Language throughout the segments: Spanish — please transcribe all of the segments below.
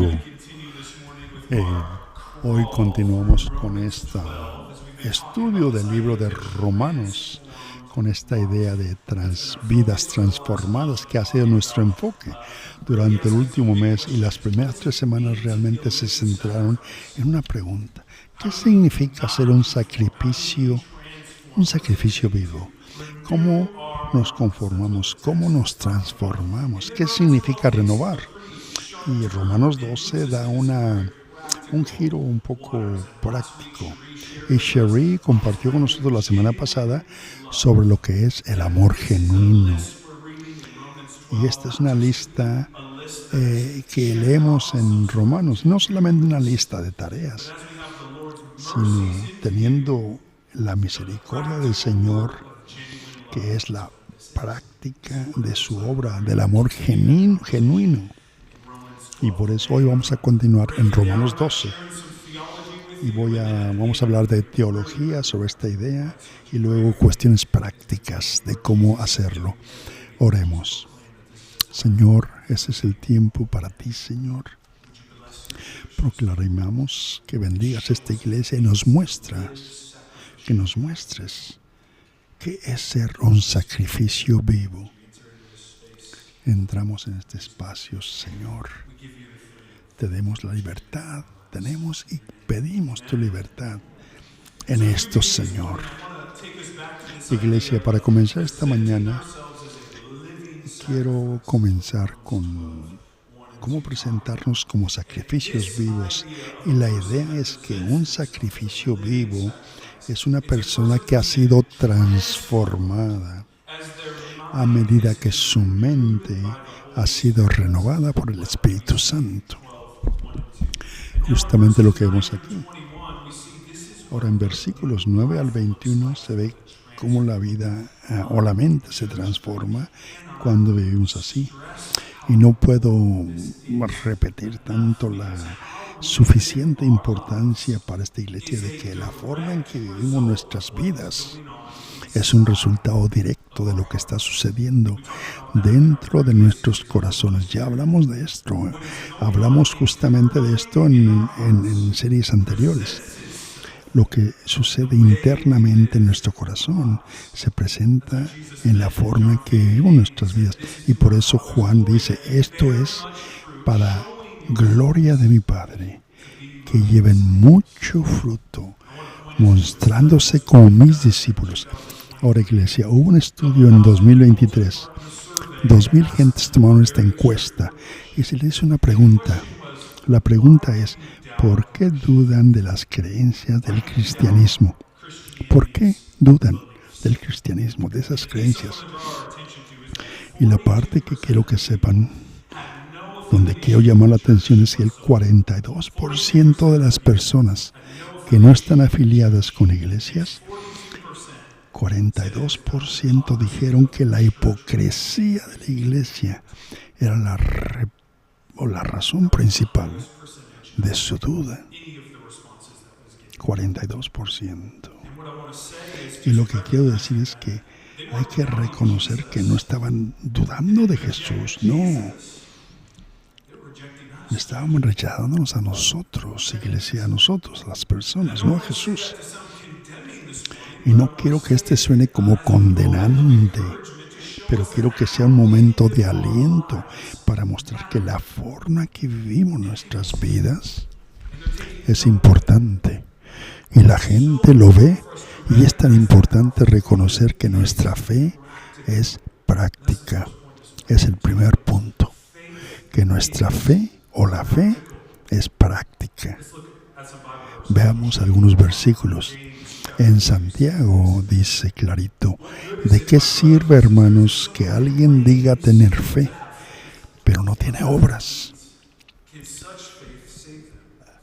vivo. Eh, Hoy continuamos con este estudio del libro de Romanos, con esta idea de vidas transformadas que ha sido nuestro enfoque durante el último mes, y las primeras 3 semanas realmente se centraron en una pregunta: ¿qué significa ser un sacrificio vivo? ¿Cómo nos conformamos? ¿Cómo nos transformamos? ¿Qué significa renovar? Y Romanos 12 da un giro un poco práctico. Y Sherry compartió con nosotros la semana pasada sobre lo que es el amor genuino. Y esta es una lista que leemos en Romanos, no solamente una lista de tareas, sino teniendo la misericordia del Señor, que es la práctica de su obra, del amor genuino. Y por eso hoy vamos a continuar en Romanos 12. Y vamos a hablar de teología sobre esta idea y luego cuestiones prácticas de cómo hacerlo. Oremos. Señor, ese es el tiempo para ti, Señor. Proclamamos que bendigas esta iglesia y nos muestres qué es ser un sacrificio vivo. Entramos en este espacio, Señor. Te demos la libertad, tenemos y pedimos tu libertad en esto, Señor. Iglesia, para comenzar esta mañana, quiero comenzar con cómo presentarnos como sacrificios vivos. Y la idea es que un sacrificio vivo es una persona que ha sido transformada a medida que su mente ha sido renovada por el Espíritu Santo. Justamente lo que vemos aquí. Ahora, en versículos 9 al 21 se ve cómo la vida o la mente se transforma cuando vivimos así. Y no puedo repetir tanto la suficiente importancia para esta iglesia de que la forma en que vivimos nuestras vidas es un resultado directo de lo que está sucediendo dentro de nuestros corazones. Ya hablamos de esto, hablamos justamente de esto en series anteriores. Lo que sucede internamente en nuestro corazón se presenta en la forma en que vivimos nuestras vidas. Y por eso Juan dice: esto es para gloria de mi Padre, que lleven mucho fruto, mostrándose como mis discípulos. Ahora, iglesia, hubo un estudio en 2023. 2,000 gentes tomaron esta encuesta y se les hizo una pregunta. La pregunta es: ¿por qué dudan de las creencias del cristianismo? ¿Por qué dudan del cristianismo, de esas creencias? Y la parte que quiero que sepan, donde quiero llamar la atención, es que el 42% de las personas que no están afiliadas con iglesias, 42% dijeron que la hipocresía de la iglesia era la razón principal de su duda. 42%. Y lo que quiero decir es que hay que reconocer que no estaban dudando de Jesús, no. Estaban rechazándonos a nosotros, iglesia, a nosotros, a las personas, no a Jesús. Y no quiero que suene como condenante, pero quiero que sea un momento de aliento para mostrar que la forma que vivimos nuestras vidas es importante. Y la gente lo ve, y es tan importante reconocer que nuestra fe es práctica. Es el primer punto, que nuestra fe o la fe es práctica. Veamos algunos versículos. En Santiago dice clarito: ¿de qué sirve, hermanos, que alguien diga tener fe, pero no tiene obras?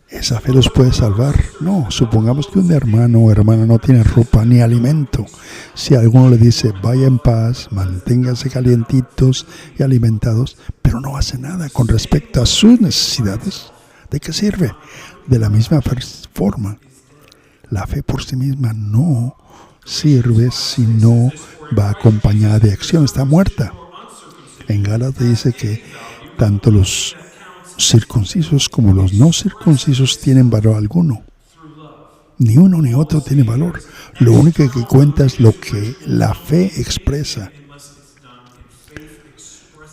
¿Esa fe los puede salvar? No. Supongamos que un hermano o hermana no tiene ropa ni alimento. Si alguno le dice: vaya en paz, manténgase calientitos y alimentados, pero no hace nada con respecto a sus necesidades, ¿de qué sirve? De la misma forma, la fe por sí misma no sirve si no va acompañada de acción, está muerta. En Gálatas dice que tanto los circuncisos como los no circuncisos tienen valor alguno. Ni uno ni otro tiene valor. Lo único que cuenta es lo que la fe expresa.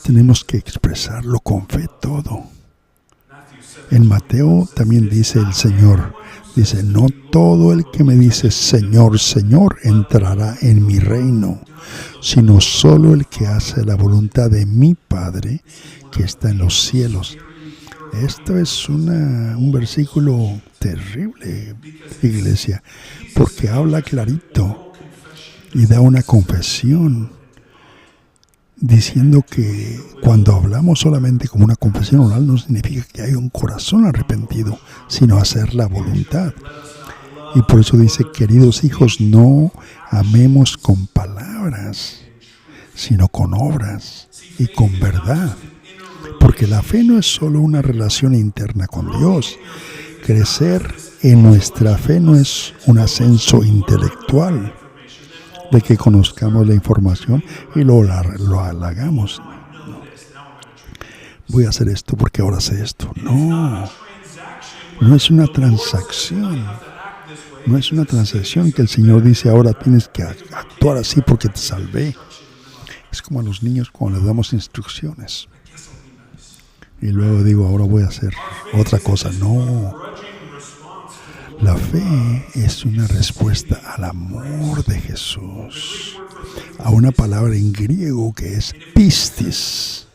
Tenemos que expresarlo con fe todo. En Mateo también dice el Señor, dice, no todo el que me dice Señor, Señor entrará en mi reino, sino solo el que hace la voluntad de mi Padre que está en los cielos. Esto es un versículo terrible, iglesia, porque habla clarito y da una confesión diciendo que cuando hablamos solamente como una confesión oral no significa que hay un corazón arrepentido, sino hacer la voluntad. Y por eso dice, queridos hijos, no amemos con palabras, sino con obras y con verdad. Porque la fe no es solo una relación interna con Dios. Crecer en nuestra fe no es un ascenso intelectual de que conozcamos la información y lo halagamos. No. Voy a hacer esto porque ahora sé esto. No es una transacción. No es una transacción que el Señor dice, ahora tienes que actuar así porque te salvé. Es como a los niños cuando les damos instrucciones. Y luego digo, ahora voy a hacer otra cosa. No. La fe es una respuesta al amor de Jesús, a una palabra en griego que es pistis.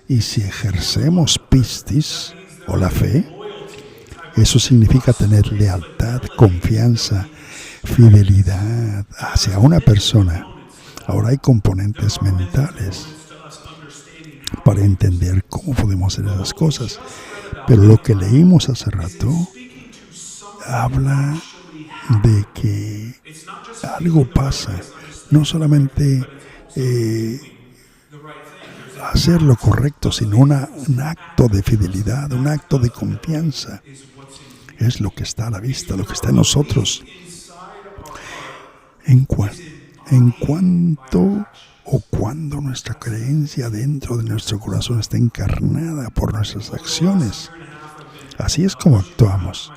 Y si ejercemos pistis, o la fe, eso significa tener lealtad, confianza, fidelidad hacia una persona. Ahora hay componentes mentales para entender cómo podemos hacer esas cosas. Pero lo que leímos hace rato habla de que algo pasa, no solamente hacer lo correcto, sino un acto de fidelidad, un acto de confianza. Es lo que está a la vista, lo que está en nosotros. En cuanto o cuando nuestra creencia dentro de nuestro corazón está encarnada por nuestras acciones. Así es como actuamos.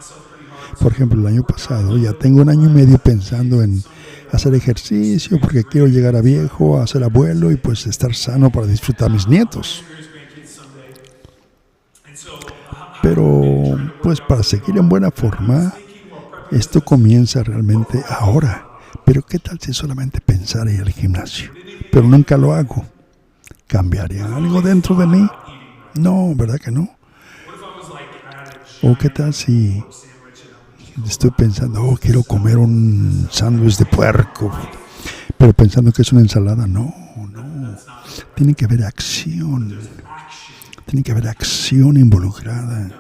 Por ejemplo, el año pasado ya tengo 1 año y medio pensando en hacer ejercicio porque quiero llegar a viejo, a ser abuelo y pues estar sano para disfrutar a mis nietos. Pero pues para seguir en buena forma, esto comienza realmente ahora. Pero ¿qué tal si solamente pensara ir al gimnasio? Pero nunca lo hago. ¿Cambiaría algo dentro de mí? No, ¿verdad que no? ¿O qué tal si estoy pensando, quiero comer un sándwich de puerco, pero pensando que es una ensalada? No. Tiene que haber acción. Tiene que haber acción involucrada.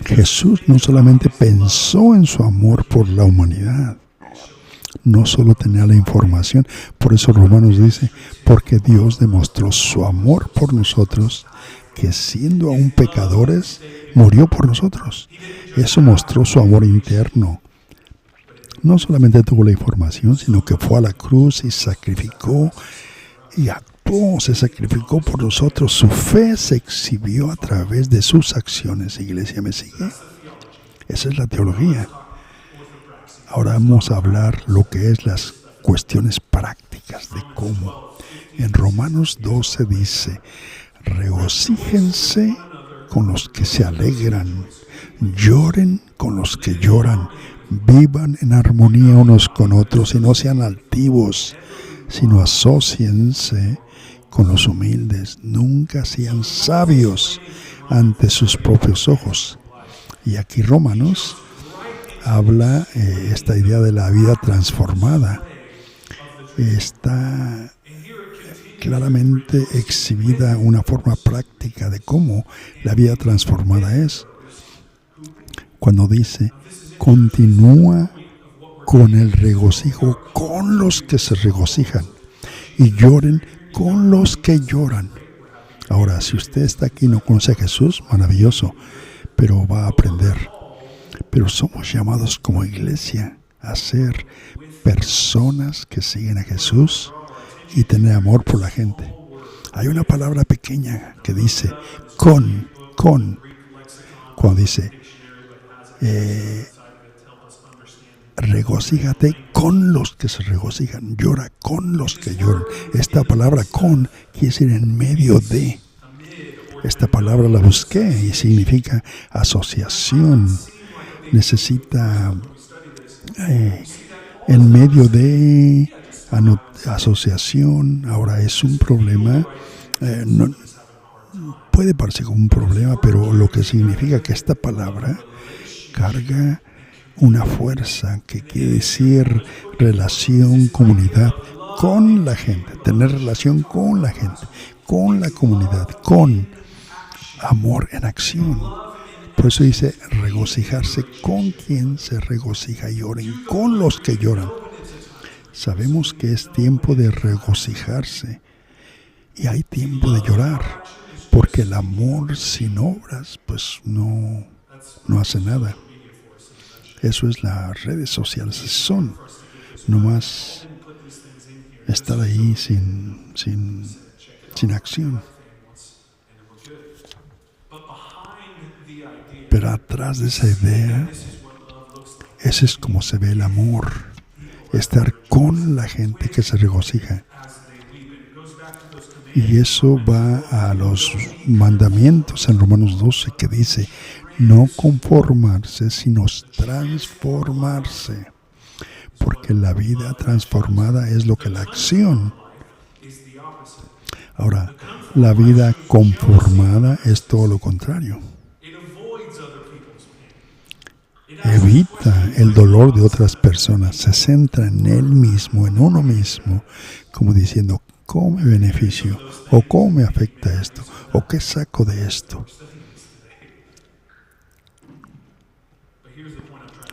Jesús no solamente pensó en su amor por la humanidad, no solo tenía la información. Por eso Romanos dice, porque Dios demostró su amor por nosotros, que siendo aún pecadores, murió por nosotros. Eso mostró su amor interno. No solamente tuvo la información, sino que fue a la cruz y sacrificó y actuó, se sacrificó por nosotros. Su fe se exhibió a través de sus acciones. Iglesia, ¿me sigue? Esa es la teología. Ahora vamos a hablar lo que es las cuestiones prácticas de cómo. En Romanos 12 dice, regocíjense con los que se alegran, lloren con los que lloran, vivan en armonía unos con otros y no sean altivos, sino asóciense con los humildes, nunca sean sabios ante sus propios ojos. Y aquí Romanos habla esta idea de la vida transformada. Está claramente exhibida una forma práctica de cómo la vida transformada es. Cuando dice, continúa con el regocijo con los que se regocijan y lloren con los que lloran. Ahora, si usted está aquí y no conoce a Jesús, maravilloso, pero va a aprender. Pero somos llamados como iglesia a ser personas que siguen a Jesús y tener amor por la gente. Hay una palabra pequeña que dice con, cuando dice regocíjate con los que se regocijan, llora con los que lloran. Esta palabra con quiere decir en medio de. Esta palabra la busqué y significa asociación. Necesita en medio de asociación. Ahora es un problema, no, puede parecer como un problema, pero lo que significa que esta palabra carga una fuerza que quiere decir relación, comunidad con la gente, tener relación con la gente, con la comunidad, con amor en acción. Por eso dice regocijarse con quien se regocija y oren con los que lloran. Sabemos que es tiempo de regocijarse y hay tiempo de llorar, porque el amor sin obras pues no hace nada. Eso es las redes sociales, son nomás estar ahí sin acción. Pero atrás de esa idea, ese es como se ve el amor, estar con la gente que se regocija. Y eso va a los mandamientos en Romanos 12 que dice, no conformarse, sino transformarse. Porque la vida transformada es lo que la acción. Ahora, la vida conformada es todo lo contrario. Evita el dolor de otras personas, se centra en él mismo, en uno mismo, como diciendo, ¿cómo me beneficio? ¿O cómo me afecta esto? ¿O qué saco de esto?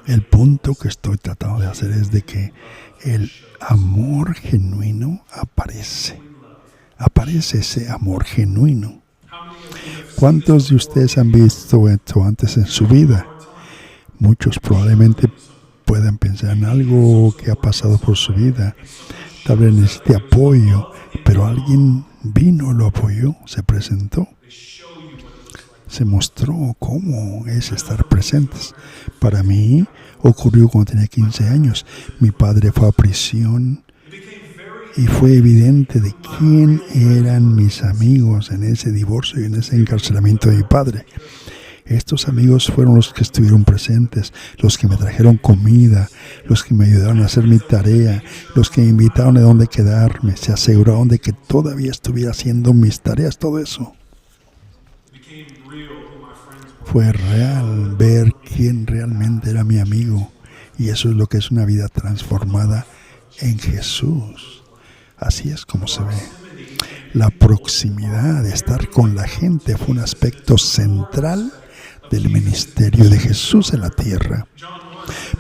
El punto que estoy tratando de hacer es de que el amor genuino aparece. Aparece ese amor genuino. ¿Cuántos de ustedes han visto esto antes en su vida? Muchos probablemente puedan pensar en algo que ha pasado por su vida. Tal vez necesite apoyo, pero alguien vino, lo apoyó, se presentó. Se mostró cómo es estar presentes. Para mí ocurrió cuando tenía 15 años. Mi padre fue a prisión y fue evidente de quién eran mis amigos en ese divorcio y en ese encarcelamiento de mi padre. Estos amigos fueron los que estuvieron presentes, los que me trajeron comida, los que me ayudaron a hacer mi tarea, los que me invitaron a dónde quedarme, se aseguraron de que todavía estuviera haciendo mis tareas, todo eso. Fue real ver quién realmente era mi amigo, y eso es lo que es una vida transformada en Jesús. Así es como se ve. La proximidad de estar con la gente fue un aspecto central del ministerio de Jesús en la tierra.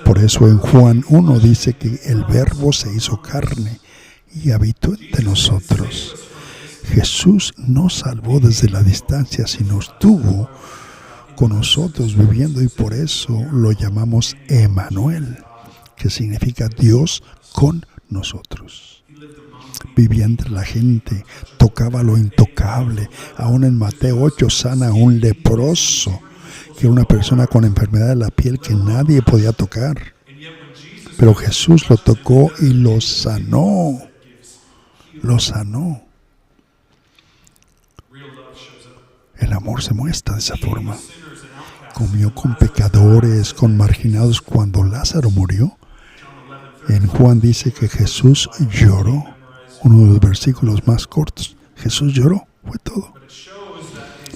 Por eso en Juan 1 dice que el Verbo se hizo carne y habitó entre nosotros. Jesús no salvó desde la distancia, sino estuvo con nosotros viviendo, y por eso lo llamamos Emmanuel, que significa Dios con nosotros. Vivía entre la gente, tocaba lo intocable. Aún en Mateo 8 sana a un leproso, que era una persona con enfermedad de la piel que nadie podía tocar. Pero Jesús lo tocó y lo sanó. Lo sanó. El amor se muestra de esa forma. Comió con pecadores, con marginados. Cuando Lázaro murió, en Juan dice que Jesús lloró. Uno de los versículos más cortos. Jesús lloró, fue todo.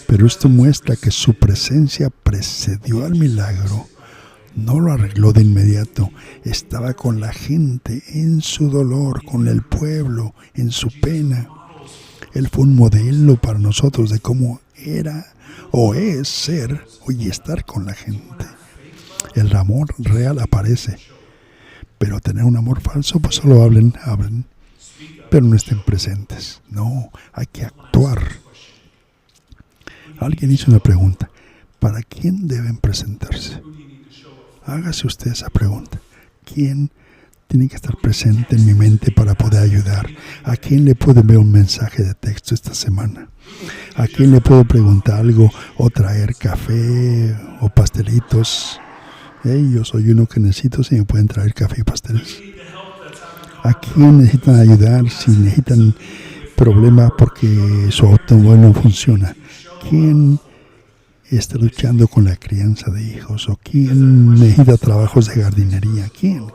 Pero esto muestra que su presencia precedió al milagro. No lo arregló de inmediato. Estaba con la gente en su dolor, con el pueblo, en su pena. Él fue un modelo para nosotros de cómo era o es ser y estar con la gente. El amor real aparece. Pero tener un amor falso, pues solo hablen, pero no estén presentes. No, hay que actuar. Alguien hizo una pregunta. ¿Para quién deben presentarse? Hágase usted esa pregunta. ¿Quién tiene que estar presente en mi mente para poder ayudar. ¿A quién le puedo enviar un mensaje de texto esta semana? ¿A quién le puedo preguntar algo o traer café o pastelitos? Yo soy uno que necesito, si me pueden traer café y pasteles. ¿A quién necesitan ayudar si necesitan problemas porque su automóvil no funciona? ¿Quién está luchando con la crianza de hijos? ¿O quién necesita trabajos de jardinería? ¿Quién?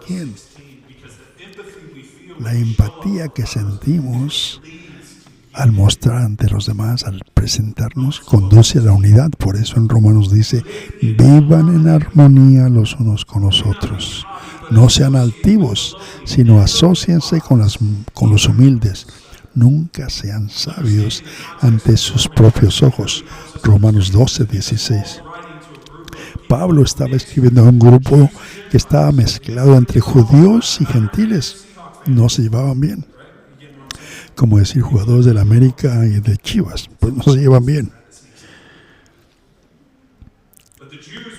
La empatía que sentimos al mostrar ante los demás, al presentarnos, conduce a la unidad. Por eso en Romanos dice, vivan en armonía los unos con los otros. No sean altivos, sino asóciense con los humildes. Nunca sean sabios ante sus propios ojos. Romanos 12:16. Pablo estaba escribiendo a un grupo que estaba mezclado entre judíos y gentiles. No se llevaban bien. Como decir jugadores de la América y de Chivas, pues no se llevan bien.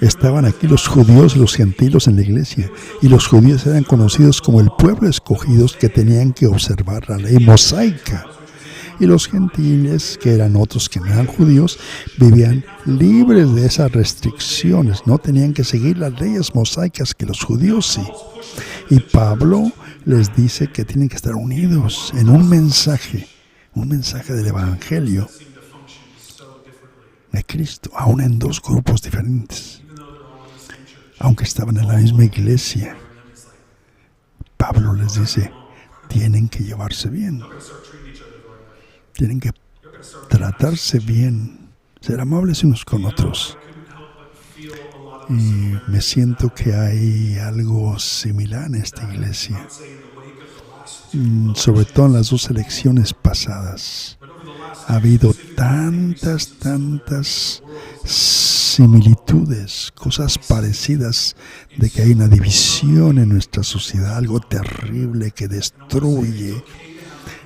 Estaban aquí los judíos y los gentiles en la iglesia, y los judíos eran conocidos como el pueblo escogidos que tenían que observar la ley mosaica, y los gentiles, que eran otros que no eran judíos, vivían libres de esas restricciones, no tenían que seguir las leyes mosaicas que los judíos sí. Y Pablo les dice que tienen que estar unidos en un mensaje del Evangelio de Cristo, aún en dos grupos diferentes. Aunque estaban en la misma iglesia, Pablo les dice, tienen que llevarse bien, tienen que tratarse bien, ser amables unos con otros. Y me siento que hay algo similar en esta iglesia, sobre todo en las dos elecciones pasadas. Ha habido tantas similitudes, cosas parecidas, de que hay una división en nuestra sociedad, algo terrible que destruye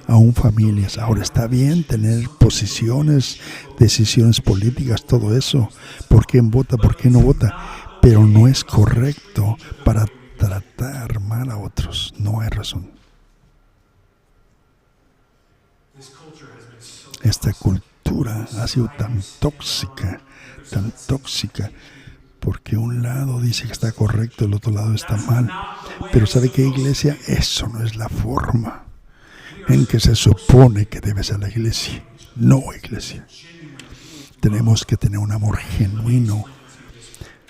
aún familias. Ahora está bien tener posiciones, decisiones políticas, todo eso, por quién vota, por quién no vota, pero no es correcto para tratar mal a otros. No hay razón. Esta cultura ha sido tan tóxica, porque un lado dice que está correcto, el otro lado está mal. Pero ¿sabe qué, iglesia? Eso no es la forma en que se supone que debe ser la iglesia. No, iglesia. Tenemos que tener un amor genuino.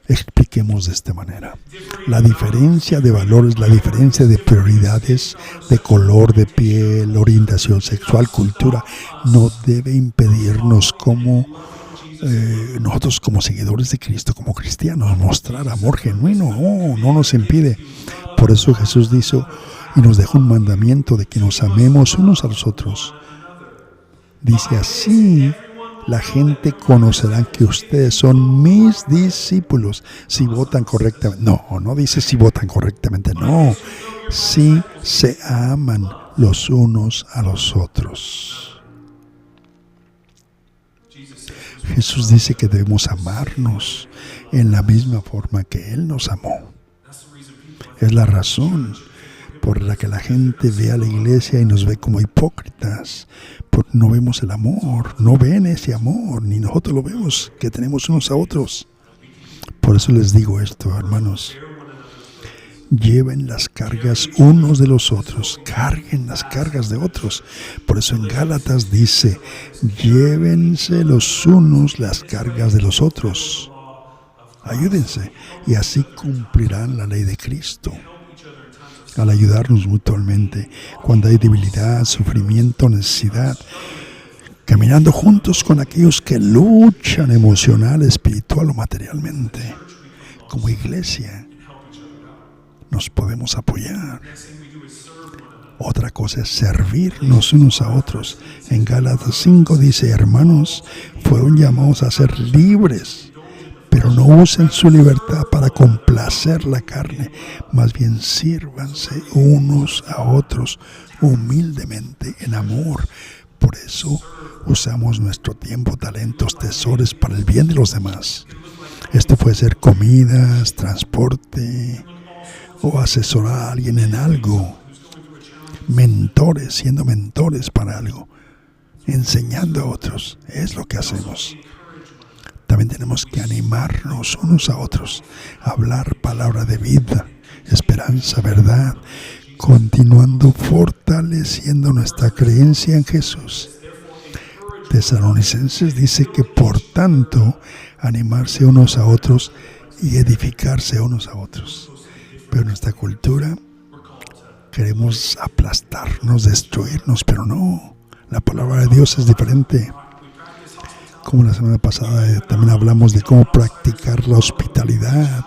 Expliquemos de esta manera. La diferencia de valores, la diferencia de prioridades, de color de piel, orientación sexual, cultura, no debe impedirnos nosotros como seguidores de Cristo, como cristianos, mostrar amor genuino. No nos impide. Por eso Jesús dijo y nos dejó un mandamiento de que nos amemos unos a los otros. Dice así, la gente conocerá que ustedes son mis discípulos si votan correctamente. No dice si votan correctamente, no. Si se aman los unos a los otros. Jesús dice que debemos amarnos en la misma forma que Él nos amó. Es la razón por la que la gente ve a la iglesia y nos ve como hipócritas, porque no vemos el amor, no ven ese amor, ni nosotros lo vemos, que tenemos unos a otros. Por eso les digo esto, hermanos. Lleven las cargas unos de los otros, carguen las cargas de otros. Por eso en Gálatas dice, llévense los unos las cargas de los otros. Ayúdense y así cumplirán la ley de Cristo. Al ayudarnos mutuamente, cuando hay debilidad, sufrimiento, necesidad, caminando juntos con aquellos que luchan emocional, espiritual o materialmente. Como iglesia, nos podemos apoyar. Otra cosa es servirnos unos a otros. En Gálatas 5 dice, hermanos, fueron llamados a ser libres, pero no usen su libertad para complacer la carne, más bien sírvanse unos a otros humildemente en amor. Por eso usamos nuestro tiempo, talentos, tesoros para el bien de los demás. Esto puede ser comidas, transporte, o asesorar a alguien en algo. Mentores, siendo mentores para algo. Enseñando a otros. Es lo que hacemos. También tenemos que animarnos unos a otros. Hablar palabra de vida, esperanza, verdad. Continuando fortaleciendo nuestra creencia en Jesús. Tesalonicenses dice que por tanto animarse unos a otros y edificarse unos a otros. Pero en nuestra cultura queremos aplastarnos, destruirnos, pero no. La palabra de Dios es diferente. Como la semana pasada también hablamos de cómo practicar la hospitalidad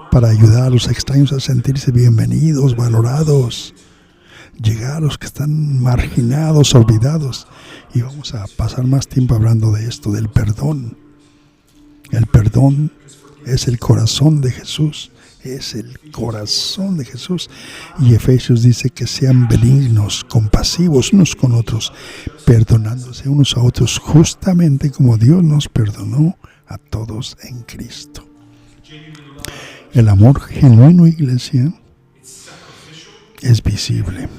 para ayudar a los extraños a sentirse bienvenidos, valorados. Llegar a los que están marginados, olvidados. Y vamos a pasar más tiempo hablando de esto, del perdón. El perdón es el corazón de Jesús. Es el corazón de Jesús. Y Efesios dice que sean benignos, compasivos unos con otros, perdonándose unos a otros, justamente como Dios nos perdonó a todos en Cristo. El amor genuino, iglesia, es visible,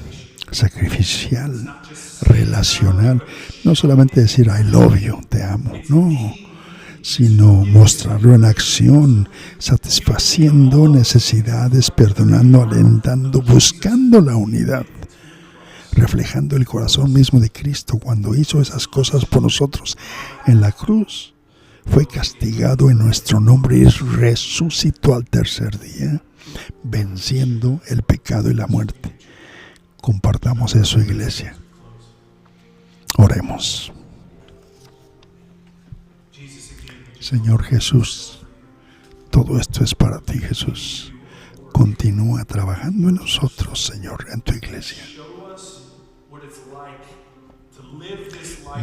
sacrificial, relacional. No solamente decir I love you, te amo, no, sino mostrarlo en acción, satisfaciendo necesidades, perdonando, alentando, buscando la unidad, reflejando el corazón mismo de Cristo cuando hizo esas cosas por nosotros en la cruz. Fue castigado en nuestro nombre y resucitó al tercer día, venciendo el pecado y la muerte. Compartamos eso, iglesia. Oremos. Señor Jesús, todo esto es para ti, Jesús. Continúa trabajando en nosotros, Señor, en tu iglesia.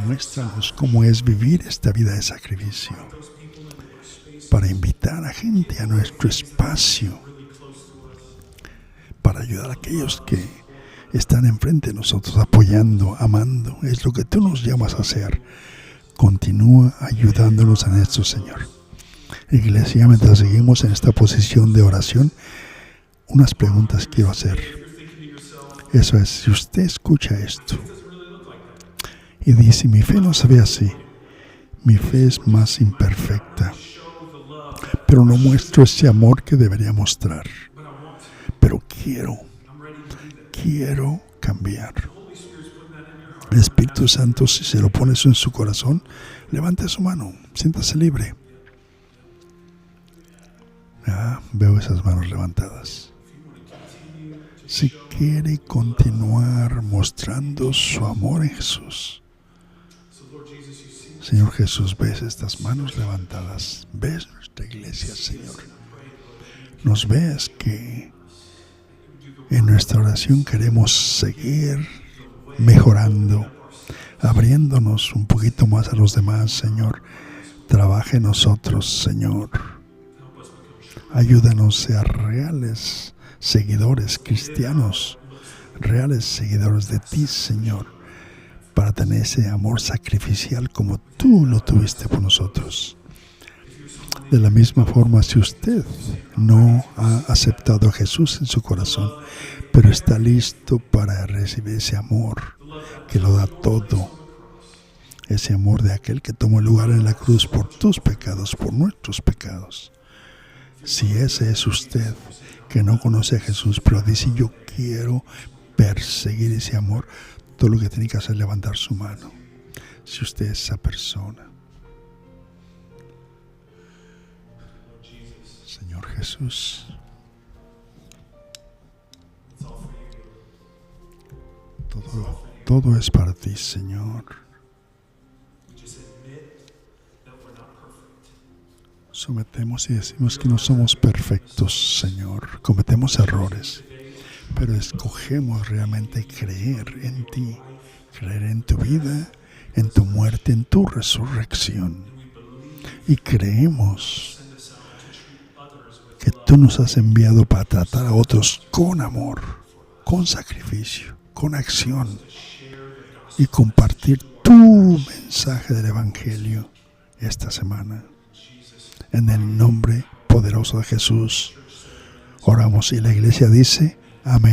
Muéstranos cómo es vivir esta vida de sacrificio para invitar a gente a nuestro espacio, para ayudar a aquellos que están enfrente de nosotros, apoyando, amando. Es lo que tú nos llamas a hacer. Continúa ayudándonos en esto, Señor. Iglesia, mientras seguimos en esta posición de oración, unas preguntas quiero hacer. Eso es, si usted escucha esto y dice, mi fe no se ve así, mi fe es más imperfecta, pero no muestro ese amor que debería mostrar, pero quiero cambiar. El Espíritu Santo, si se lo pone eso en su corazón, levante su mano, siéntase libre. Veo esas manos levantadas. Si quiere continuar mostrando su amor en Jesús, Señor Jesús, ves estas manos levantadas, ves nuestra iglesia, Señor. Nos ves que en nuestra oración queremos seguir mejorando, abriéndonos un poquito más a los demás, Señor. Trabaja en nosotros, Señor. Ayúdanos a ser reales seguidores cristianos, reales seguidores de ti, Señor, para tener ese amor sacrificial como tú lo tuviste por nosotros. De la misma forma, si usted no ha aceptado a Jesús en su corazón, pero está listo para recibir ese amor que lo da todo, ese amor de aquel que tomó lugar en la cruz por tus pecados, por nuestros pecados. Si ese es usted que no conoce a Jesús, pero dice yo quiero perseguir ese amor, todo lo que tiene que hacer es levantar su mano. Si usted es esa persona. Señor Jesús, todo es para ti, Señor. Sometemos y decimos que no somos perfectos, Señor. Cometemos errores, pero escogemos realmente creer en ti, creer en tu vida, en tu muerte, en tu resurrección. Y creemos que tú nos has enviado para tratar a otros con amor, con sacrificio, con acción y compartir tu mensaje del Evangelio esta semana. En el nombre poderoso de Jesús, Oramos y la iglesia dice, amén.